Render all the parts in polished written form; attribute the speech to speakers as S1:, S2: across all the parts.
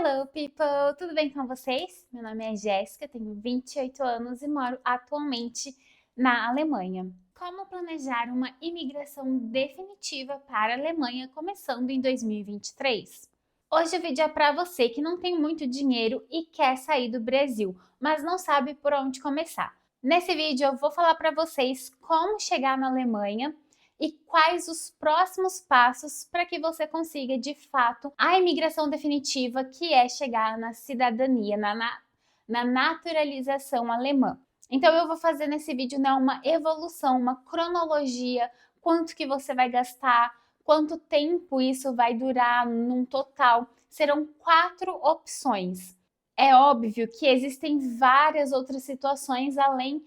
S1: Hello, people! Tudo bem com vocês? Meu nome é Jéssica, tenho 28 anos e moro atualmente na Alemanha. Como planejar uma imigração definitiva para a Alemanha começando em 2023? Hoje o vídeo é para você que não tem muito dinheiro e quer sair do Brasil, mas não sabe por onde começar. Nesse vídeo eu vou falar para vocês como chegar na Alemanha e quais os próximos passos para que você consiga, de fato, a imigração definitiva, que é chegar na cidadania, na naturalização alemã. Então eu vou fazer nesse vídeo, né, uma evolução, uma cronologia, quanto que você vai gastar, quanto tempo isso vai durar num total. Serão 4 opções. É óbvio que existem várias outras situações além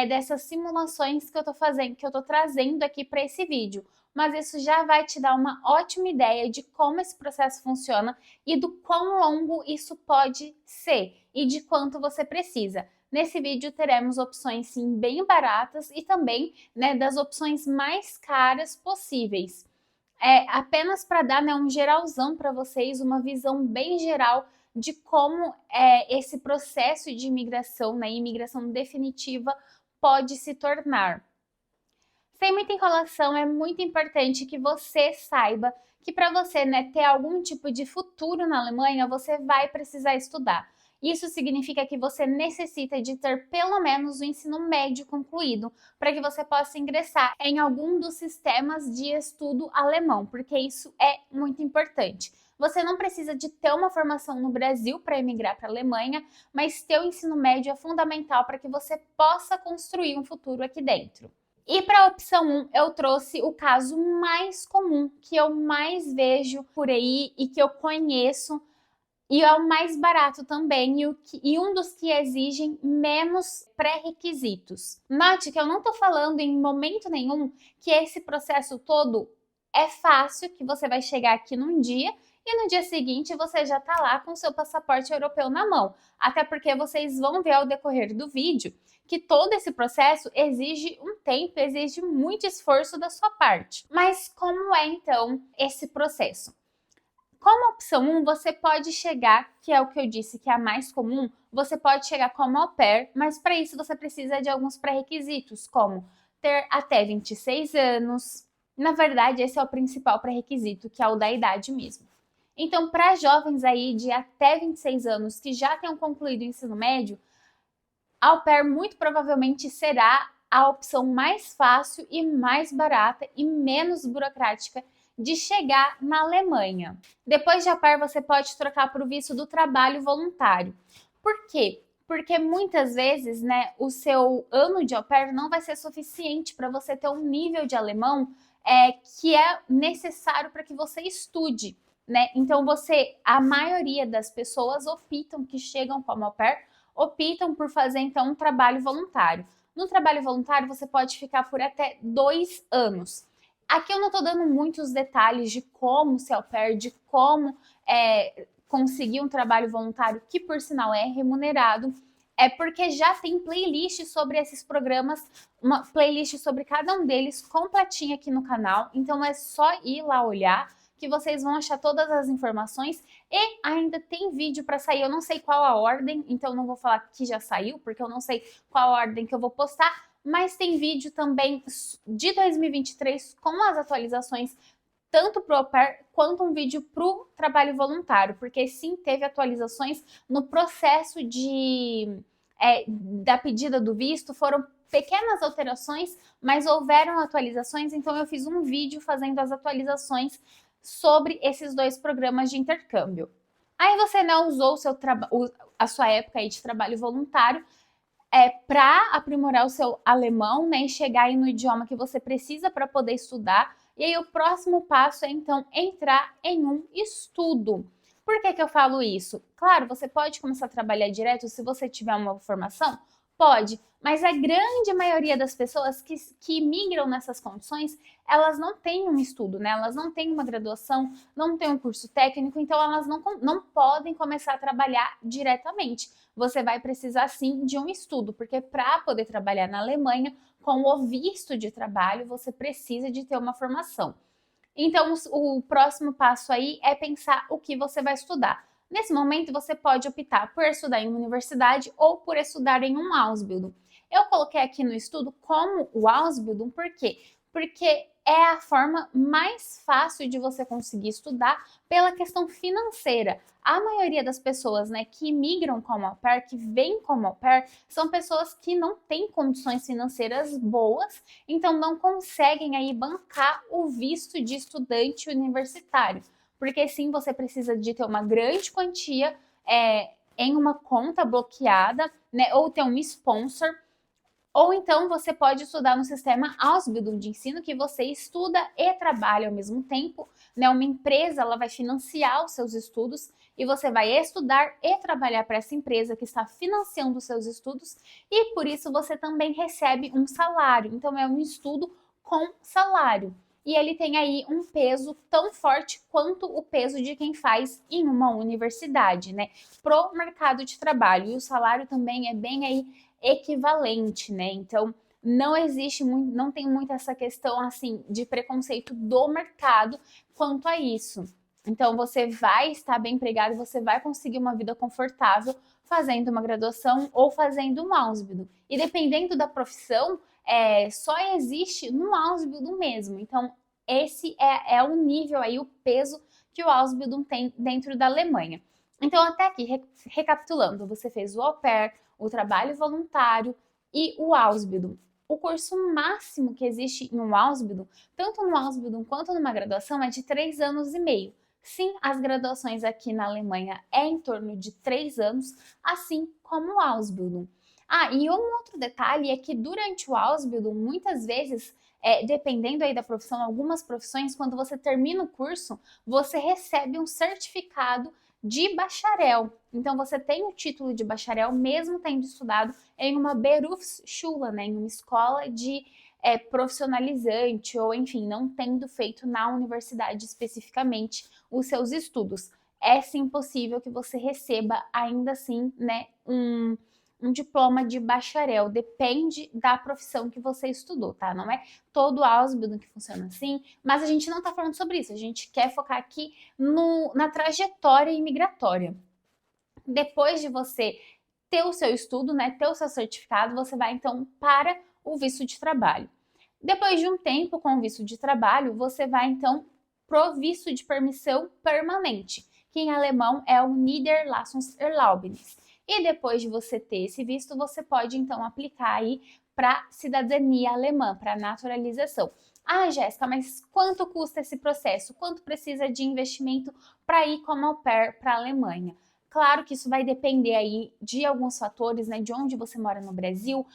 S1: dessas simulações que eu tô fazendo, que eu tô trazendo aqui para esse vídeo. Mas isso já vai te dar uma ótima ideia de como esse processo funciona e do quão longo isso pode ser e de quanto você precisa. Nesse vídeo teremos opções sim bem baratas e também, né, das opções mais caras possíveis. Apenas para dar, né, um geralzão para vocês, uma visão bem geral de como esse processo de imigração, né, imigração definitiva, pode se tornar. Sem muita enrolação, é muito importante que você saiba que para você, né, ter algum tipo de futuro na Alemanha, você vai precisar estudar. Isso significa que você necessita de ter pelo menos o ensino médio concluído para que você possa ingressar em algum dos sistemas de estudo alemão, porque isso é muito importante. Você não precisa de ter uma formação no Brasil para emigrar para a Alemanha, mas ter o ensino médio é fundamental para que você possa construir um futuro aqui dentro. E para a opção 1, eu trouxe o caso mais comum, que eu mais vejo por aí e que eu conheço, e é o mais barato também e um dos que exigem menos pré-requisitos. Note que eu não estou falando em momento nenhum que esse processo todo é fácil, que você vai chegar aqui num dia e no dia seguinte você já está lá com seu passaporte europeu na mão. Até porque vocês vão ver ao decorrer do vídeo que todo esse processo exige um tempo, exige muito esforço da sua parte. Mas como é então esse processo? Como opção 1, você pode chegar, que é o que eu disse que é a mais comum, você pode chegar como au pair, mas para isso você precisa de alguns pré-requisitos, como ter até 26 anos. Na verdade, esse é o principal pré-requisito, que é o da idade mesmo. Então, para jovens aí de até 26 anos que já tenham concluído o ensino médio, au pair muito provavelmente será a opção mais fácil e mais barata e menos burocrática de chegar na Alemanha. Depois de au pair, você pode trocar para o visto do trabalho voluntário. Por quê? Porque muitas vezes, né, o seu ano de au pair não vai ser suficiente para você ter um nível de alemão que é necessário para que você estude, né? Então a maioria das pessoas optam que chegam como au pair, optam por fazer então um trabalho voluntário. No trabalho voluntário você pode ficar por até 2 anos. Aqui eu não estou dando muitos detalhes de como ser au pair, de como conseguir um trabalho voluntário, que por sinal é remunerado, porque já tem playlist sobre esses programas, uma playlist sobre cada um deles completinha aqui no canal, então é só ir lá olhar que vocês vão achar todas as informações e ainda tem vídeo para sair. Eu não sei qual a ordem, então não vou falar que já saiu, porque eu não sei qual a ordem que eu vou postar, mas tem vídeo também de 2023 com as atualizações tanto para o au pair quanto um vídeo para o trabalho voluntário, porque sim, teve atualizações no processo da pedida do visto, foram pequenas alterações, mas houveram atualizações, então eu fiz um vídeo fazendo as atualizações sobre esses 2 programas de intercâmbio. Aí você, né, usou a sua época aí de trabalho voluntário para aprimorar o seu alemão, né, e chegar aí no idioma que você precisa para poder estudar. E aí o próximo passo é então entrar em um estudo. Por que eu falo isso? Claro, você pode começar a trabalhar direto se você tiver uma formação? Pode, mas a grande maioria das pessoas que migram nessas condições, elas não têm um estudo, né? Elas não têm uma graduação, não têm um curso técnico, então elas não podem começar a trabalhar diretamente. Você vai precisar sim de um estudo, porque para poder trabalhar na Alemanha com o visto de trabalho, você precisa de ter uma formação. Então, o próximo passo aí é pensar o que você vai estudar. Nesse momento, você pode optar por estudar em uma universidade ou por estudar em um Ausbildung. Eu coloquei aqui no estudo como o Ausbildung, por quê? Porque é a forma mais fácil de você conseguir estudar pela questão financeira. A maioria das pessoas, né, que migram como au pair, que vêm como au pair, são pessoas que não têm condições financeiras boas, então não conseguem aí bancar o visto de estudante universitário. Porque sim, você precisa de ter uma grande quantia em uma conta bloqueada, né, ou ter um sponsor. Ou então você pode estudar no sistema Ausbildung de ensino, que você estuda e trabalha ao mesmo tempo, né? Uma empresa ela vai financiar os seus estudos e você vai estudar e trabalhar para essa empresa que está financiando os seus estudos e por isso você também recebe um salário. Então é um estudo com salário. E ele tem aí um peso tão forte quanto o peso de quem faz em uma universidade, né? Pro mercado de trabalho. E o salário também é bem aí equivalente, né? Então, não existe muito, não tem muito essa questão assim de preconceito do mercado quanto a isso. Então, você vai estar bem empregado, você vai conseguir uma vida confortável fazendo uma graduação ou fazendo um Ausbildung. E dependendo da profissão, só existe no Ausbildung mesmo. Então, esse é o nível aí, o peso que o Ausbildung tem dentro da Alemanha. Então, até aqui, recapitulando, você fez o au pair, o trabalho voluntário e o Ausbildung. O curso máximo que existe em um Ausbildung, tanto no Ausbildung quanto numa graduação, é de 3 anos e meio. Sim, as graduações aqui na Alemanha é em torno de 3 anos, assim como o Ausbildung. Ah, e um outro detalhe é que durante o Ausbildung, muitas vezes, dependendo aí da profissão, algumas profissões, quando você termina o curso, você recebe um certificado de bacharel. Então você tem o título de bacharel mesmo tendo estudado em uma Berufsschule, né, em uma escola de profissionalizante ou enfim, não tendo feito na universidade especificamente os seus estudos. É sim possível que você receba ainda assim, né, um diploma de bacharel, depende da profissão que você estudou, tá? Não é todo Ausbildung que funciona assim, mas a gente não tá falando sobre isso, a gente quer focar aqui na trajetória imigratória. Depois de você ter o seu estudo, né, ter o seu certificado, você vai então para o visto de trabalho. Depois de um tempo com o visto de trabalho, você vai então pro visto de permissão permanente, que em alemão é o Niederlassungserlaubnis. E depois de você ter esse visto, você pode então aplicar aí para cidadania alemã, para naturalização. Ah, Jéssica, mas quanto custa esse processo? Quanto precisa de investimento para ir como au pair para a Alemanha? Claro que isso vai depender aí de alguns fatores, né? De onde você mora no Brasil,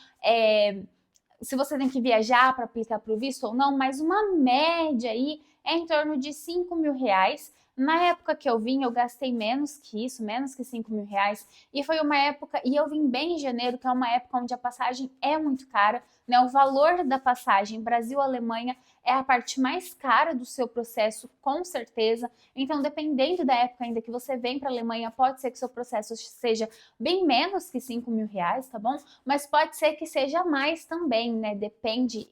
S1: se você tem que viajar para aplicar para o visto ou não, mas uma média aí é em torno de 5 mil reais. Na época que eu vim, eu gastei menos que isso, menos que 5 mil reais. E foi uma época, e eu vim bem em janeiro, que é uma época onde a passagem é muito cara, né? O valor da passagem Brasil-Alemanha é a parte mais cara do seu processo, com certeza. Então, dependendo da época ainda que você vem para a Alemanha, pode ser que o seu processo seja bem menos que 5 mil reais, tá bom? Mas pode ser que seja mais também, né? Depende,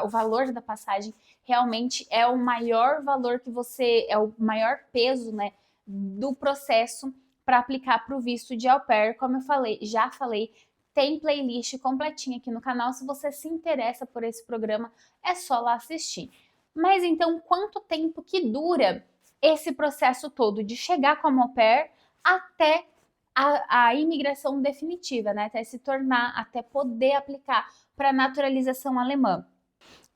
S1: o valor da passagem realmente é o maior valor que você, é o maior peso, né, do processo para aplicar para o visto de au pair. Como eu falei, já falei, tem playlist completinha aqui no canal. Se você se interessa por esse programa, é só lá assistir. Mas então, quanto tempo que dura esse processo todo de chegar como au pair até a imigração definitiva, né? Até se tornar, até poder aplicar para a naturalização alemã?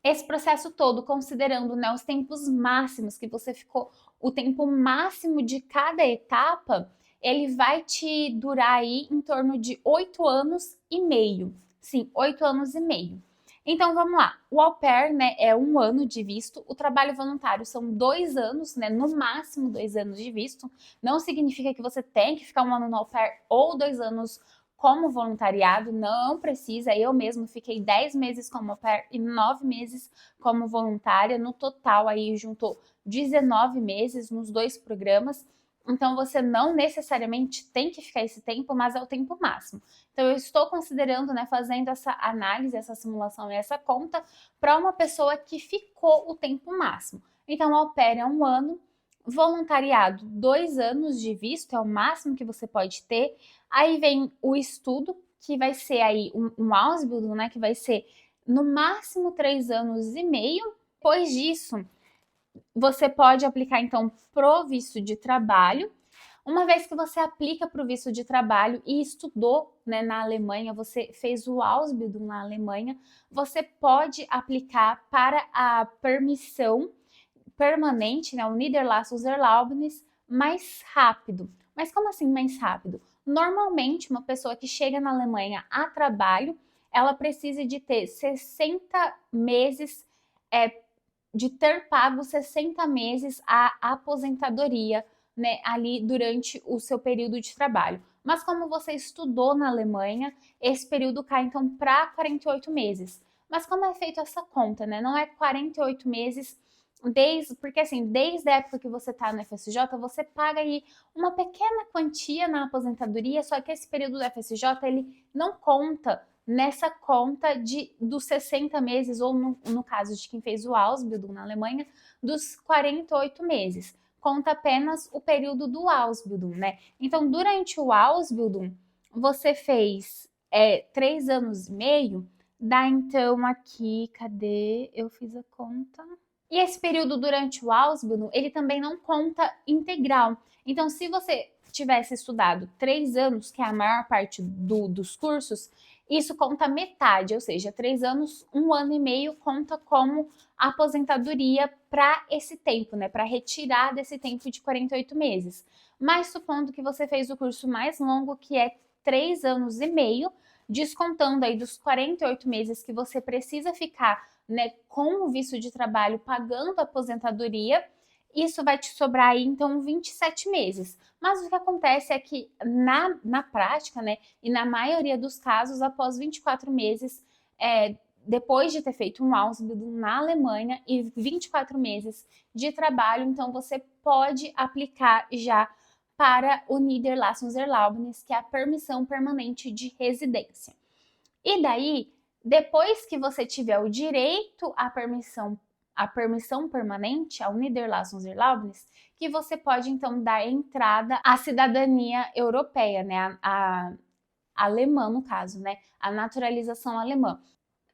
S1: Esse processo todo, considerando, né, os tempos máximos que você ficou, o tempo máximo de cada etapa, ele vai te durar aí em torno de 8 anos e meio. Sim, 8 anos e meio. Então vamos lá. O au pair, né, é 1 ano de visto. O trabalho voluntário são 2 anos, né, no máximo 2 anos de visto. Não significa que você tem que ficar 1 ano no au pair ou 2 anos como voluntariado, não precisa. Eu mesmo fiquei 10 meses como au pair e 9 meses como voluntária. No total, aí juntou 19 meses nos 2 programas. Então, você não necessariamente tem que ficar esse tempo, mas é o tempo máximo. Então, eu estou considerando, né, fazendo essa análise, essa simulação e essa conta para uma pessoa que ficou o tempo máximo. Então, au pair é 1 ano, Voluntariado, 2 anos de visto, é o máximo que você pode ter. Aí vem o estudo, que vai ser aí um Ausbildung, né, que vai ser no máximo 3 anos e meio. Depois disso, você pode aplicar então pro visto de trabalho. Uma vez que você aplica para o visto de trabalho e estudou, né, na Alemanha, você fez o Ausbildung na Alemanha, você pode aplicar para a permissão permanente, né, o Niederlassungserlaubnis, mais rápido. Mas como assim mais rápido? Normalmente, uma pessoa que chega na Alemanha a trabalho, ela precisa de ter 60 meses, de ter pago 60 meses a aposentadoria, né, ali durante o seu período de trabalho. Mas como você estudou na Alemanha, esse período cai então para 48 meses. Mas como é feita essa conta, né? Não é 48 meses porque assim, desde a época que você está no FSJ, você paga aí uma pequena quantia na aposentadoria, só que esse período do FSJ, ele não conta nessa conta dos 60 meses, ou no caso de quem fez o Ausbildung na Alemanha, dos 48 meses. Conta apenas o período do Ausbildung, né? Então, durante o Ausbildung, você fez 3 anos e meio, dá então aqui, cadê? Eu fiz a conta. E esse período durante o Ausbildung, ele também não conta integral. Então, se você tivesse estudado 3 anos, que é a maior parte dos cursos, isso conta metade, ou seja, 3 anos, 1 ano e meio conta como aposentadoria para esse tempo, né? Para retirar desse tempo de 48 meses. Mas supondo que você fez o curso mais longo, que é 3 anos e meio, descontando aí dos 48 meses que você precisa ficar, né, com o visto de trabalho pagando a aposentadoria, isso vai te sobrar aí então 27 meses. Mas o que acontece é que na prática, né, e na maioria dos casos, após 24 meses, depois de ter feito um Ausbildung na Alemanha e 24 meses de trabalho, então você pode aplicar já para o Niederlassungserlaubnis, que é a permissão permanente de residência. E daí, depois que você tiver o direito à permissão permanente, ao Niederlassungserlaubnis, que você pode então dar entrada à cidadania europeia, né? A alemã, no caso, né? A naturalização alemã.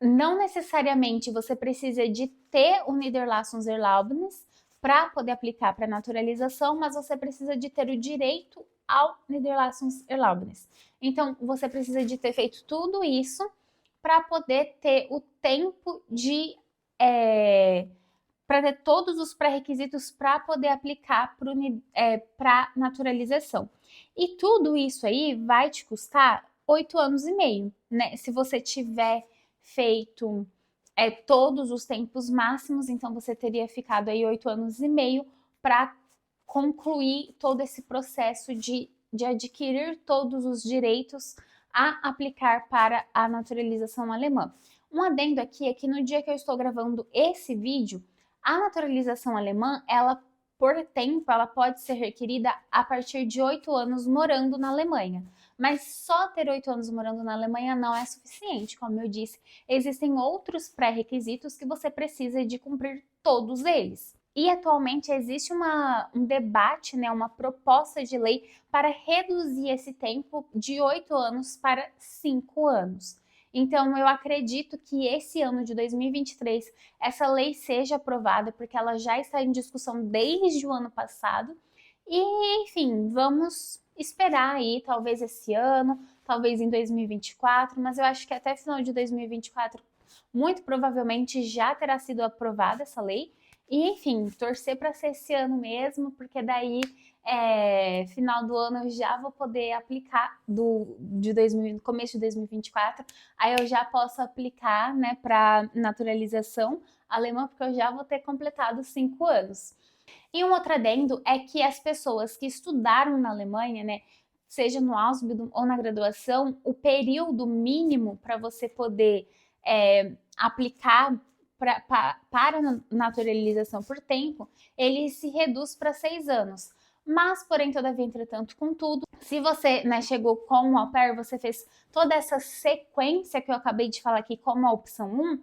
S1: Não necessariamente você precisa de ter o Niederlassungserlaubnis para poder aplicar para naturalização, mas você precisa de ter o direito ao Niederlassungserlaubnis. Então, você precisa de ter feito tudo isso para poder ter o tempo para ter todos os pré-requisitos para poder aplicar para naturalização. E tudo isso aí vai te custar 8 anos e meio, né? Se você tiver feito todos os tempos máximos, então você teria ficado aí 8 anos e meio para concluir todo esse processo de adquirir todos os direitos a aplicar para a naturalização alemã. Um adendo aqui é que no dia que eu estou gravando esse vídeo, a naturalização alemã, ela por tempo, ela pode ser requerida a partir de 8 anos morando na Alemanha. Mas só ter 8 anos morando na Alemanha não é suficiente, como eu disse. Existem outros pré-requisitos que você precisa de cumprir todos eles. E atualmente existe um debate, né, uma proposta de lei para reduzir esse tempo de 8 anos para 5 anos. Então, eu acredito que esse ano de 2023 essa lei seja aprovada, porque ela já está em discussão desde o ano passado. E, enfim, vamos esperar aí, talvez esse ano, talvez em 2024, mas eu acho que até final de 2024, muito provavelmente já terá sido aprovada essa lei. E, enfim, torcer para ser esse ano mesmo, porque daí, final do ano, eu já vou poder aplicar começo de 2024, aí eu já posso aplicar, né, para naturalização alemã, porque eu já vou ter completado 5 anos. E um outro adendo é que as pessoas que estudaram na Alemanha, né, seja no Ausbildung ou na graduação, o período mínimo para você poder aplicar para naturalização por tempo, ele se reduz para 6 anos. Mas, porém, todavia, entretanto, contudo, se você, né, chegou com o au pair, você fez toda essa sequência que eu acabei de falar aqui como a opção 1,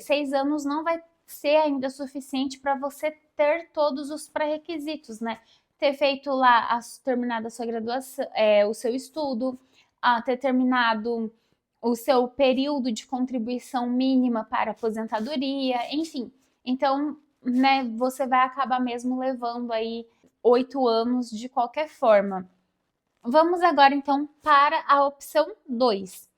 S1: 6 anos não vai ser ainda suficiente para você ter todos os pré-requisitos, né? Ter feito lá, terminado a sua graduação, o seu estudo, ter terminado o seu período de contribuição mínima para aposentadoria, enfim. Então, né, você vai acabar mesmo levando aí 8 anos de qualquer forma. Vamos agora então para a opção 2.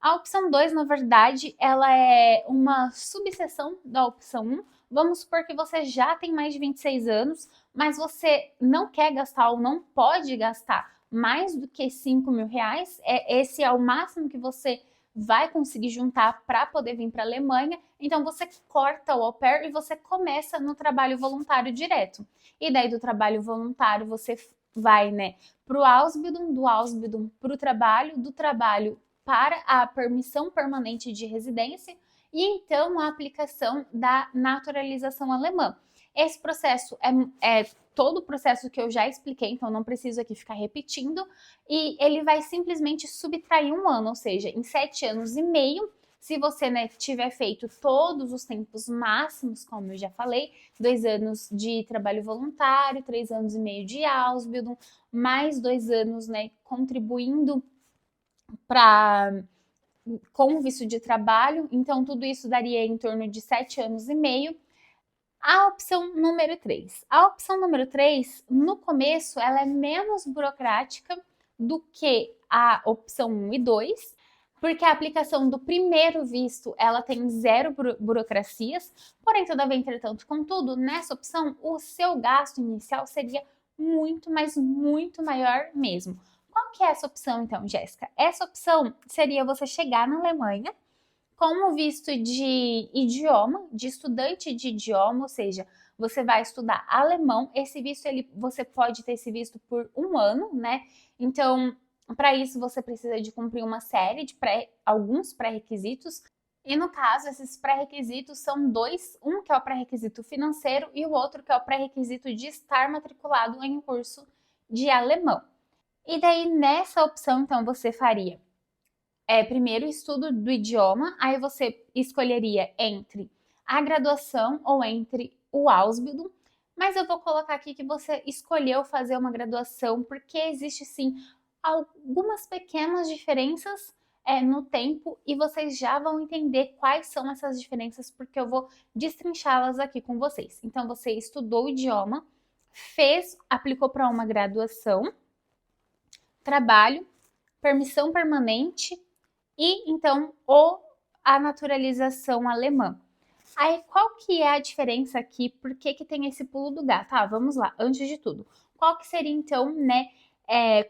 S1: A opção 2, na verdade, ela é uma subseção da opção 1. Vamos supor que você já tem mais de 26 anos, mas você não quer gastar ou não pode gastar mais do que 5 mil reais. Esse é o máximo que você vai conseguir juntar para poder vir para a Alemanha. Então você corta o au pair e você começa no trabalho voluntário direto. E daí do trabalho voluntário você vai, né, para o Ausbildung, do Ausbildung para o trabalho, do trabalho para a permissão permanente de residência e então a aplicação da naturalização alemã. Esse processo é todo o processo que eu já expliquei, então não preciso aqui ficar repetindo, e ele vai simplesmente subtrair um ano, ou seja, em 7 anos e meio, se você, né, tiver feito todos os tempos máximos, como eu já falei, 2 anos de trabalho voluntário, 3 anos e meio de Ausbildung, mais 2 anos, né, contribuindo com o visto de trabalho, então tudo isso daria em torno de 7 anos e meio. A opção número 3. A opção número 3, no começo, ela é menos burocrática do que a opção 1 e 2, porque a aplicação do primeiro visto, ela tem 0 burocracias, porém, todavia, entretanto, contudo, nessa opção, o seu gasto inicial seria muito, mas muito maior mesmo. Qual que é essa opção, então, Jéssica? Essa opção seria você chegar na Alemanha com o visto de idioma, de estudante de idioma, ou seja, você vai estudar alemão. Esse visto, você pode ter esse visto por 1 ano, né? Então, para isso, você precisa de cumprir uma série de alguns pré-requisitos. E no caso, esses pré-requisitos são 2, um que é o pré-requisito financeiro e o outro que é o pré-requisito de estar matriculado em um curso de alemão. E daí, nessa opção, então, você faria primeiro o estudo do idioma, aí você escolheria entre a graduação ou entre o Ausbildung, mas eu vou colocar aqui que você escolheu fazer uma graduação porque existe sim algumas pequenas diferenças no tempo e vocês já vão entender quais são essas diferenças porque eu vou destrinchá-las aqui com vocês. Então você estudou o idioma, aplicou para uma graduação, trabalho, permissão permanente e então a naturalização alemã. Aí qual que é a diferença aqui? Por que tem esse pulo do gato? Vamos lá, antes de tudo. Qual que seria então, né,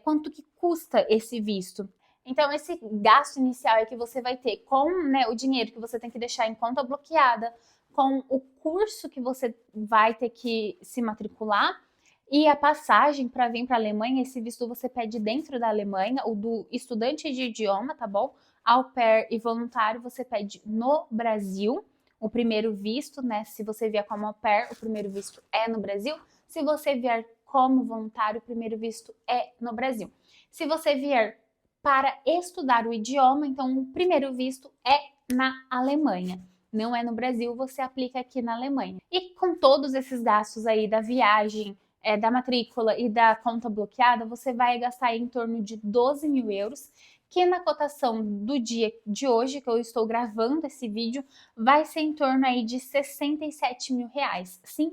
S1: quanto que custa esse visto? Então esse gasto inicial é que você vai ter com, né, o dinheiro que você tem que deixar em conta bloqueada, com o curso que você vai ter que se matricular, e a passagem para vir para a Alemanha, esse visto você pede dentro da Alemanha, o do estudante de idioma, tá bom? Au pair e voluntário você pede no Brasil, o primeiro visto, né? Se você vier como au pair, o primeiro visto é no Brasil. Se você vier como voluntário, o primeiro visto é no Brasil. Se você vier para estudar o idioma, então o primeiro visto é na Alemanha. Não é no Brasil, você aplica aqui na Alemanha. E com todos esses gastos aí da viagem, da matrícula e da conta bloqueada, você vai gastar em torno de 12 mil euros, que na cotação do dia de hoje, que eu estou gravando esse vídeo, vai ser em torno aí de 67 mil reais. Sim,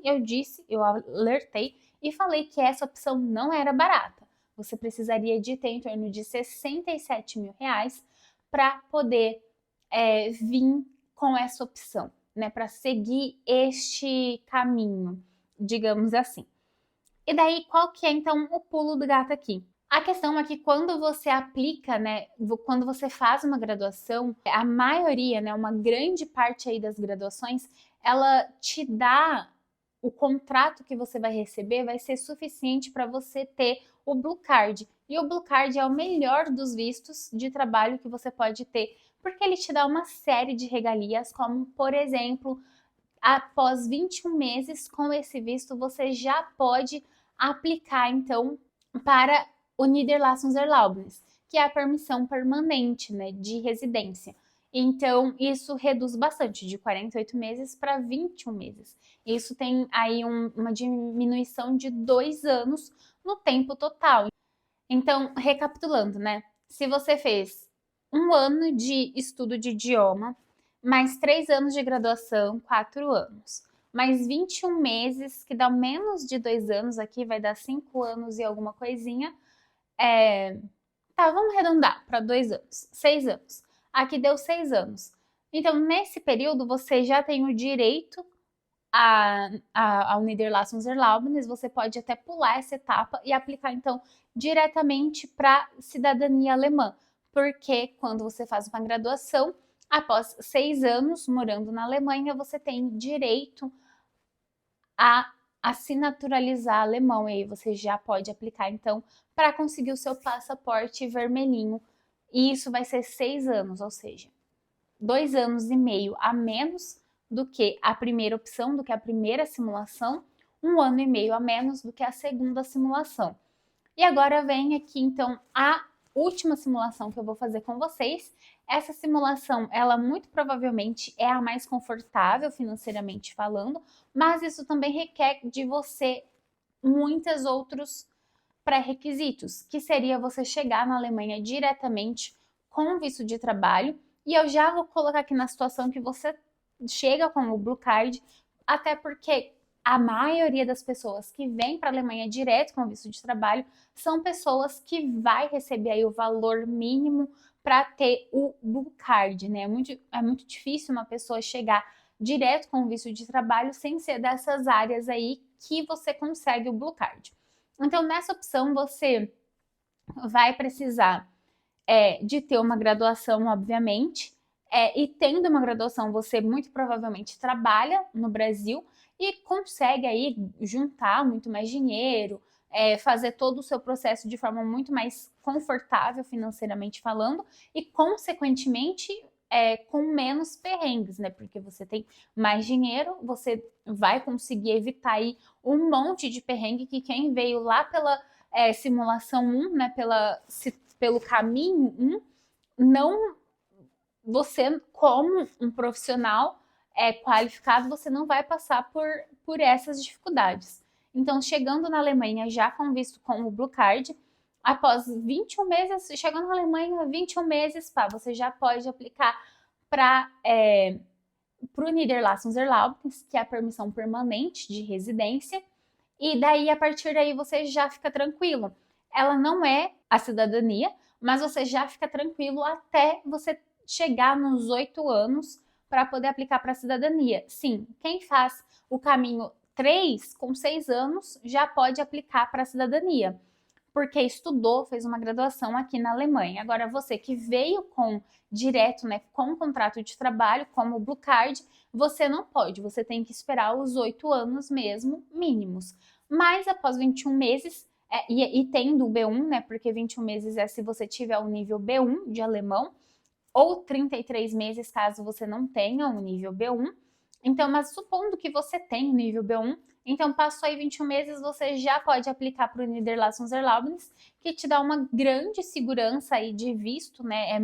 S1: eu alertei e falei que essa opção não era barata. Você precisaria de ter em torno de 67 mil reais para poder vir com essa opção, né? Para seguir este caminho, digamos assim. E daí, qual que é, então, o pulo do gato aqui? A questão é que quando você aplica, né, quando você faz uma graduação, a maioria, né, uma grande parte aí das graduações, ela te dá o contrato que você vai receber vai ser suficiente para você ter o Blue Card. E o Blue Card é o melhor dos vistos de trabalho que você pode ter, porque ele te dá uma série de regalias, como, por exemplo, após 21 meses com esse visto, você já pode aplicar, então, para o Niederlassungserlaubnis, que é a permissão permanente, né, de residência. Então, isso reduz bastante, de 48 meses para 21 meses. Isso tem aí uma diminuição de 2 anos no tempo total. Então, recapitulando, né? Se você fez 1 ano de estudo de idioma, mais 3 anos de graduação, 4 anos, mais 21 meses, que dá menos de 2 anos aqui, vai dar 5 anos e alguma coisinha. Tá, vamos arredondar para 2 anos, 6 anos. Aqui deu 6 anos. Então, nesse período, você já tem o direito ao Niederlassungserlaubnis, você pode até pular essa etapa e aplicar, então, diretamente para cidadania alemã. Porque quando você faz uma graduação, após 6 anos morando na Alemanha, você tem direito a se naturalizar alemão. E aí você já pode aplicar, então, para conseguir o seu passaporte vermelhinho. E isso vai ser 6 anos, ou seja, 2 anos e meio a menos do que a primeira opção, do que a primeira simulação, 1 ano e meio a menos do que a segunda simulação. E agora vem aqui então a última simulação que eu vou fazer com vocês. Essa simulação, ela muito provavelmente é a mais confortável financeiramente falando, mas isso também requer de você muitos outros pré-requisitos, que seria você chegar na Alemanha diretamente com visto de trabalho. E eu já vou colocar aqui na situação que você chega com o Blue Card, até porque a maioria das pessoas que vêm para a Alemanha direto com visto de trabalho são pessoas que vai receber aí o valor mínimo para ter o Blue Card, né? É muito difícil uma pessoa chegar direto com visto de trabalho sem ser dessas áreas aí que você consegue o Blue Card. Então, nessa opção, você vai precisar de ter uma graduação, obviamente, e tendo uma graduação, você muito provavelmente trabalha no Brasil e consegue aí juntar muito mais dinheiro, fazer todo o seu processo de forma muito mais confortável financeiramente falando e, consequentemente, com menos perrengues, né? Porque você tem mais dinheiro, você vai conseguir evitar aí um monte de perrengue que quem veio lá pela simulação 1, né? Pelo caminho 1, não, você como um profissional qualificado, você não vai passar por essas dificuldades. Então, chegando na Alemanha já com visto com o Blue Card, após 21 meses, chegando na Alemanha, 21 meses, você já pode aplicar para o Niederlassungserlaubnis, que é a permissão permanente de residência, e daí, a partir daí, você já fica tranquilo. Ela não é a cidadania, mas você já fica tranquilo até você chegar nos 8 anos para poder aplicar para a cidadania. Sim, quem faz o caminho 3 com 6 anos já pode aplicar para a cidadania, porque estudou, fez uma graduação aqui na Alemanha. Agora, você que veio com direto, né, com contrato de trabalho, como o Blue Card, você não pode, você tem que esperar os 8 anos mesmo, mínimos. Mas após 21 meses, e tendo o B1, né, porque 21 meses é se você tiver o nível B1 de alemão, ou 33 meses caso você não tenha o nível B1. Então, mas supondo que você tem o nível B1, então passou aí 21 meses, você já pode aplicar para o Niederlassungserlaubnis, que te dá uma grande segurança aí de visto, né? É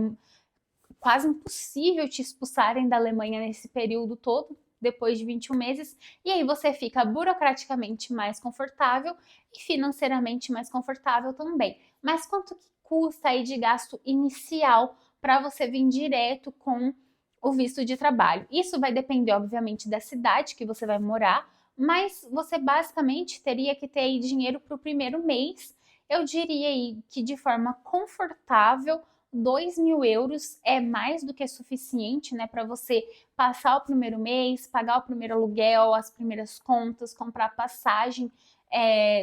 S1: quase impossível te expulsarem da Alemanha nesse período todo, depois de 21 meses, e aí você fica burocraticamente mais confortável e financeiramente mais confortável também. Mas quanto que custa aí de gasto inicial para você vir direto com o visto de trabalho? Isso vai depender, obviamente, da cidade que você vai morar, mas você basicamente teria que ter aí dinheiro para o primeiro mês. Eu diria aí que de forma confortável, 2.000 euros é mais do que suficiente, né, para você passar o primeiro mês, pagar o primeiro aluguel, as primeiras contas, comprar passagem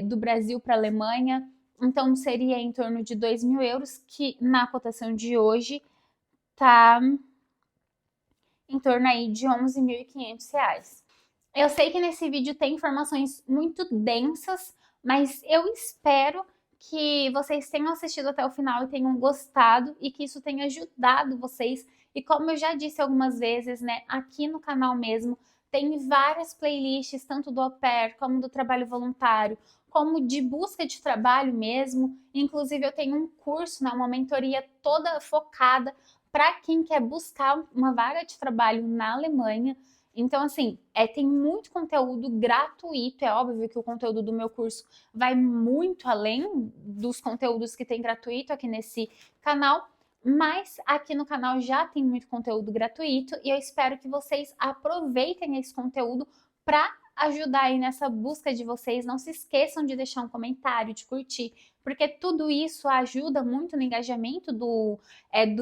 S1: do Brasil para a Alemanha. Então, seria em torno de 2.000 euros, que na cotação de hoje tá em torno aí de 11.500 reais. Eu sei que nesse vídeo tem informações muito densas, mas eu espero que vocês tenham assistido até o final e tenham gostado e que isso tenha ajudado vocês. E como eu já disse algumas vezes, né, aqui no canal mesmo, tem várias playlists, tanto do au pair, como do trabalho voluntário, como de busca de trabalho mesmo. Inclusive, eu tenho um curso, né, uma mentoria toda focada para quem quer buscar uma vaga de trabalho na Alemanha. Então, assim, tem muito conteúdo gratuito. É óbvio que o conteúdo do meu curso vai muito além dos conteúdos que tem gratuito aqui nesse canal, mas aqui no canal já tem muito conteúdo gratuito e eu espero que vocês aproveitem esse conteúdo para ajudar aí nessa busca de vocês. Não se esqueçam de deixar um comentário, de curtir, porque tudo isso ajuda muito no engajamento do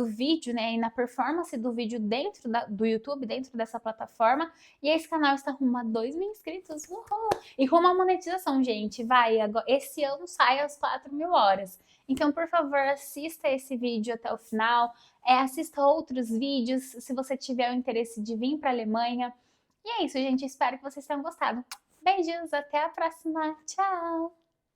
S1: vídeo, né, e na performance do vídeo dentro do YouTube, dentro dessa plataforma. E esse canal está rumo a 2.000 inscritos, uhul! E rumo à monetização, gente, vai, agora, esse ano sai às 4.000 horas. Então, por favor, assista esse vídeo até o final, assista outros vídeos, se você tiver o interesse de vir para a Alemanha. E é isso, gente, espero que vocês tenham gostado. Beijos, até a próxima, tchau!